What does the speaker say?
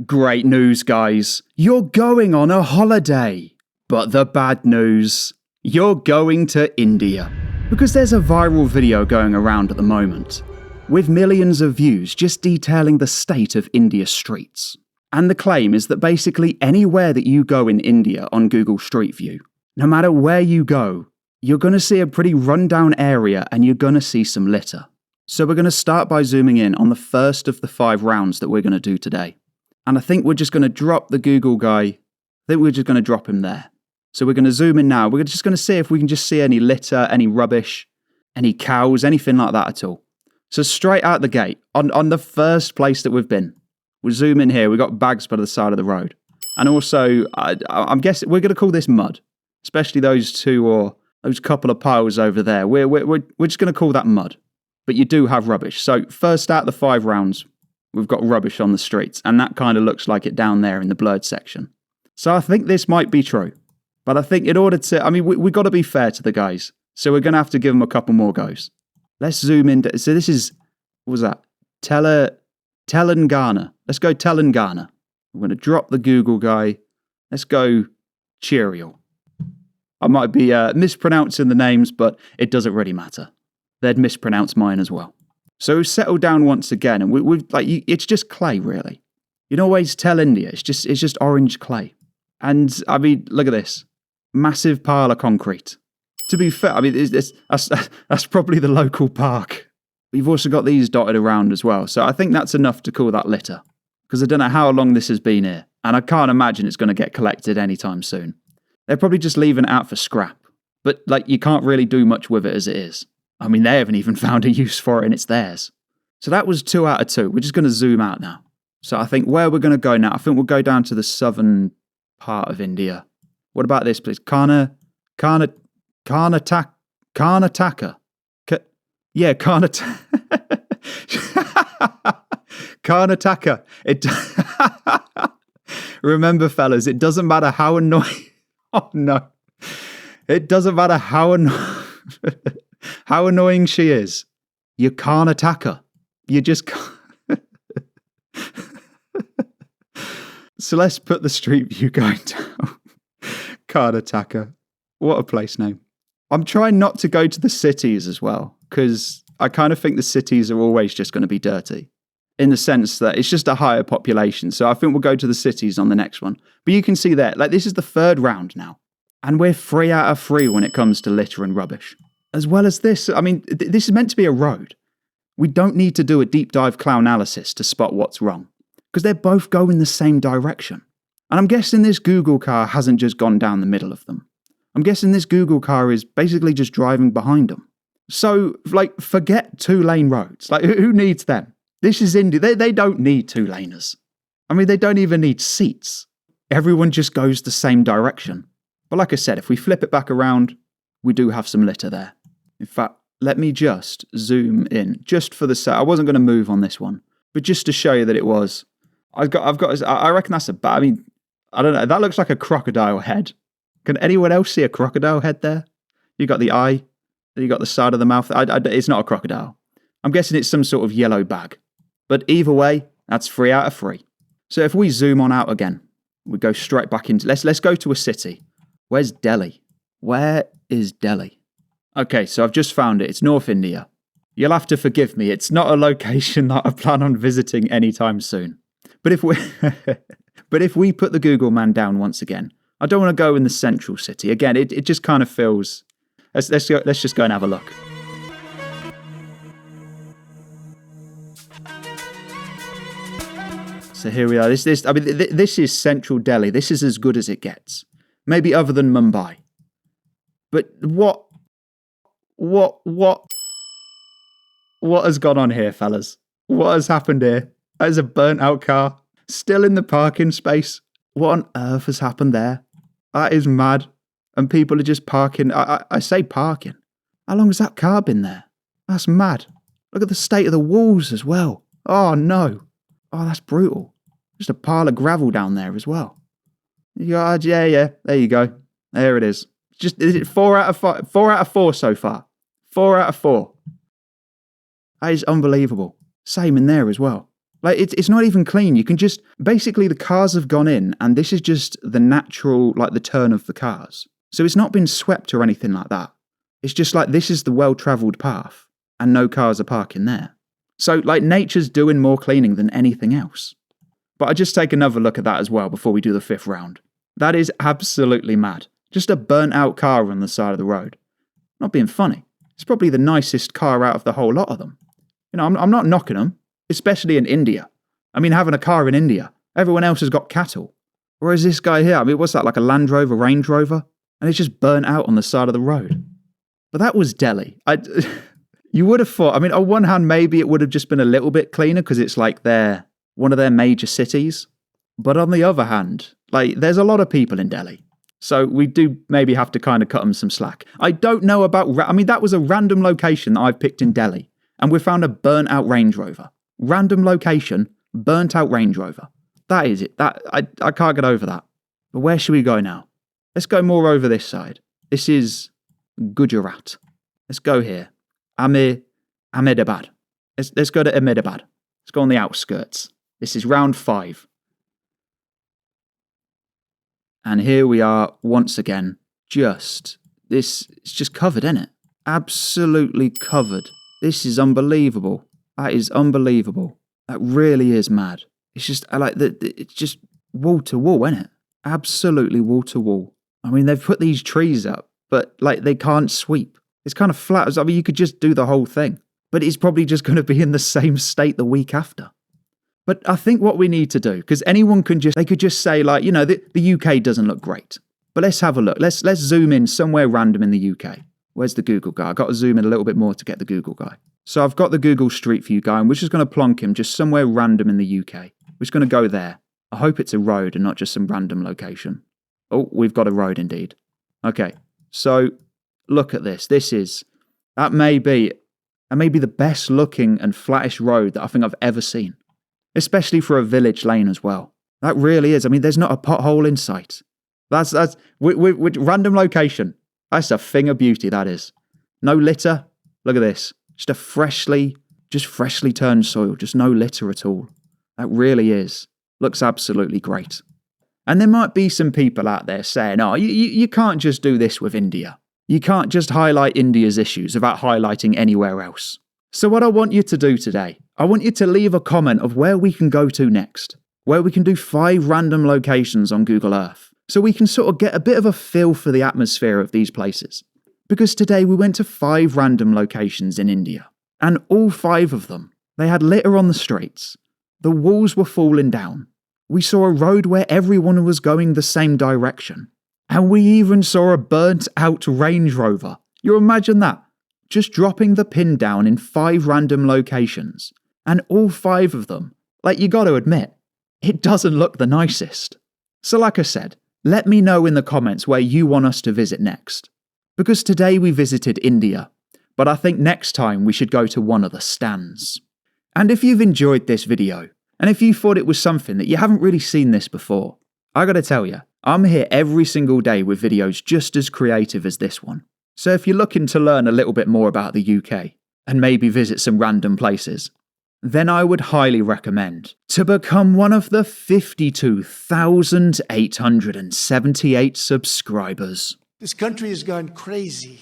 Great news, guys. You're going on a holiday. But the bad news, you're going to India. Because there's a viral video going around at the moment, with millions of views just detailing the state of India's streets. And the claim is that basically anywhere that you go in India on Google Street View, no matter where you go, you're going to see a pretty rundown area and you're going to see some litter. So we're going to start by zooming in on the first of the 5 rounds that we're going to do today. And I think we're just going to drop the Google guy. I think we're just going to drop him there. So we're going to zoom in now. We're just going to see if we can just see any litter, any rubbish, any cows, anything like that at all. So straight out the gate, on the first place that we've been, we zoom in here. We've got bags by the side of the road. And also, I'm guessing we're going to call this mud, especially those two or those couple of piles over there. We're just going to call that mud. But you do have rubbish. So first out the 5 rounds, we've got rubbish on the streets. And that kind of looks like it down there in the blurred section. So I think this might be true. But I think in order to, we've got to be fair to the guys. So we're going to have to give them a couple more goes. Let's zoom in. So this is, what was that? Telangana. Let's go Telangana. I'm going to drop the Google guy. Let's go Cheerio. I might be mispronouncing the names, but it doesn't really matter. They'd mispronounce mine as well. So we've settled down once again, and it's just clay, really. You'd always tell India, it's just orange clay. And, look at this. Massive pile of concrete. To be fair, that's probably the local park. We've also got these dotted around as well. So I think that's enough to call that litter. Because I don't know how long this has been here. And I can't imagine it's going to get collected anytime soon. They're probably just leaving it out for scrap. But, you can't really do much with it as it is. They haven't even found a use for it and it's theirs. So that was 2 out of 2. We're just going to zoom out now. So I think where we're going to go now, I think we'll go down to the southern part of India. What about this, please? Karnataka. Karnataka. Remember, fellas, it doesn't matter how annoying. Oh no, it doesn't matter how annoying she is. You can't attack her. You just can't. So let's put the street view going down. Karnataka. What a place name. I'm trying not to go to the cities as well, because I kind of think the cities are always just going to be dirty, in the sense that it's just a higher population. So I think we'll go to the cities on the next one. But you can see there, this is the 3rd round now. And we're 3 out of 3 when it comes to litter and rubbish. As well as this, this is meant to be a road. We don't need to do a deep dive cloud analysis to spot what's wrong, because they're both going the same direction. And I'm guessing this Google car hasn't just gone down the middle of them. I'm guessing this Google car is basically just driving behind them. So, forget 2-lane roads. Who needs them? This is India. They don't need 2-laners. They don't even need seats. Everyone just goes the same direction. But like I said, if we flip it back around, we do have some litter there. In fact, let me just zoom in, just for the set. I wasn't going to move on this one, but just to show you that it was. I reckon that's I don't know. That looks like a crocodile head. Can anyone else see a crocodile head there? You got the eye. You got the side of the mouth. It's not a crocodile. I'm guessing it's some sort of yellow bag. But either way, that's 3 out of 3. So if we zoom on out again, we go straight back into. Let's go to a city. Where's Delhi? Where is Delhi? Okay, so I've just found it. It's North India. You'll have to forgive me. It's not a location that I plan on visiting anytime soon. But if we put the Google man down once again, I don't want to go in the central city. Again, it just kind of feels. Let's just go and have a look. So here we are. This is central Delhi. This is as good as it gets. Maybe other than Mumbai. But what has gone on here, fellas? What has happened here? That is a burnt out car. Still in the parking space. What on earth has happened there? That is mad. And people are just parking. I say parking. How long has that car been there? That's mad. Look at the state of the walls as well. Oh no. Oh, that's brutal. Just a pile of gravel down there as well. Yeah. There you go. There it is. Just is it 4 out of 5? 4 out of 4 so far. 4 out of 4. That is unbelievable. Same in there as well. Like, it's not even clean. You can just, basically the cars have gone in and this is just the natural, like the turn of the cars. So it's not been swept or anything like that. It's just like, this is the well-travelled path and no cars are parking there. So like nature's doing more cleaning than anything else. But I just take another look at that as well before we do the 5th round. That is absolutely mad. Just a burnt out car on the side of the road. Not being funny. It's probably the nicest car out of the whole lot of them. You know, I'm not knocking them. Especially in India. I mean, having a car in India, everyone else has got cattle. Whereas this guy here, I mean, what's that, like a Land Rover, Range Rover? And it's just burnt out on the side of the road. But that was Delhi. You would have thought, I mean, on one hand, maybe it would have just been a little bit cleaner because it's like one of their major cities. But on the other hand, like, there's a lot of people in Delhi. So we do maybe have to kind of cut them some slack. I don't know about, I mean, that was a random location that I've picked in Delhi. And we found a burnt out Range Rover. Random location, burnt out Range Rover. That is it. I can't get over that. But where should we go now? Let's go more over this side. This is Gujarat. Let's go here. Ahmedabad. Let's go to Ahmedabad. Let's go on the outskirts. This is round 5. And here we are once again. It's just covered, isn't it? Absolutely covered. This is unbelievable. That is unbelievable. That really is mad. It's just, it's just wall to wall, isn't it? Absolutely wall to wall. I mean, they've put these trees up, but like they can't sweep. It's kind of flat. I mean, you could just do the whole thing, but it's probably just going to be in the same state the week after. But I think what we need to do, because they could just say like, you know, the UK doesn't look great, but let's have a look. Let's zoom in somewhere random in the UK. Where's the Google guy? I've got to zoom in a little bit more to get the Google guy. So I've got the Google Street View guy, and we're just going to plonk him just somewhere random in the UK. We're just going to go there. I hope it's a road and not just some random location. Oh, we've got a road indeed. Okay, so look at this. That may be the best looking and flattest road that I think I've ever seen. Especially for a village lane as well. That really is. I mean, there's not a pothole in sight. That's with random location. That's a thing of beauty, that is. No litter. Look at this. Just freshly turned soil. Just no litter at all. That really is. Looks absolutely great. And there might be some people out there saying, oh, you can't just do this with India. You can't just highlight India's issues without highlighting anywhere else. So what I want you to do today, I want you to leave a comment of where we can go to next. Where we can do 5 random locations on Google Earth. So we can sort of get a bit of a feel for the atmosphere of these places. Because today we went to 5 random locations in India. And all 5 of them, they had litter on the streets. The walls were falling down. We saw a road where everyone was going the same direction. And we even saw a burnt out Range Rover. You imagine that? Just dropping the pin down in 5 random locations. And all 5 of them, like, you got to admit, it doesn't look the nicest. So like I said, let me know in the comments where you want us to visit next. Because today we visited India, but I think next time we should go to one of the stands. And if you've enjoyed this video, and if you thought it was something that you haven't really seen this before, I gotta tell you, I'm here every single day with videos just as creative as this one. So if you're looking to learn a little bit more about the UK, and maybe visit some random places, then I would highly recommend to become one of the 52,878 subscribers. This country has gone crazy.